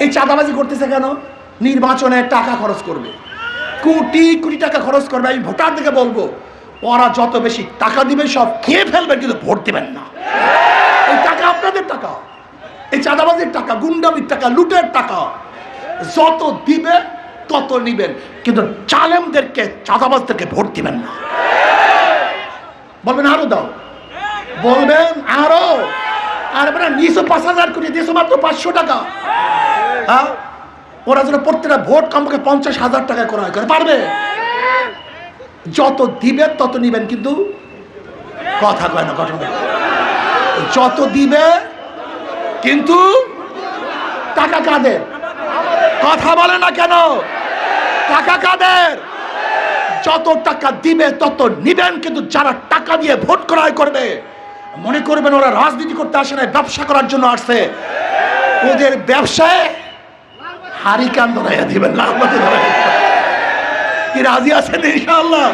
এই চাঁদাবাজি করতেছে কেন? নির্বাচনে টাকা খরচ করবে, কোটি কোটি টাকা খরচ করবে। আমি ভোটারদেরকে বলবো, ওরা যত বেশি টাকা দিবে সব খেয়ে ফেলবেন, কিন্তু ভোট দেবেন না। এই টাকা আপনাদের টাকা, এই চাঁদাবাজির টাকা, গুন্ডামির টাকা, লুটের টাকা। যত দিবে তত নিবেন, কিন্তু জালেমদেরকে, চাঁদাবাজদেরকে ভোট দিবেন না। বলবেন আরো দাও, বলবেন আরো। আর আপনারা নিয়েছো 5,000 কোটি, দিয়েছো মাত্র 500 টাকা। হ্যাঁ, ওরা যেন প্রত্যেকটা ভোট কমপক্ষে 50,000 টাকা ক্রয় করে পারবে। যত দিবে তত নিবেন, কিন্তু কথা কয় না, ঘটনা। যত দিবে, কিন্তু টাকা কাদের? কথা বলে না কেন? টাকা কাদের? যত টাকা দিবে তত নিবেন, কিন্তু যারা টাকা দিয়ে ভোট ক্রয় করবে, মনে করবেন ওরা রাজনীতি করতে আসে না, ব্যবসা করার জন্য আসছে। ওদের ব্যবসায় হারিকান ধরাইয়া দিবেন, কি রাজি আছেন ইনশাআল্লাহ?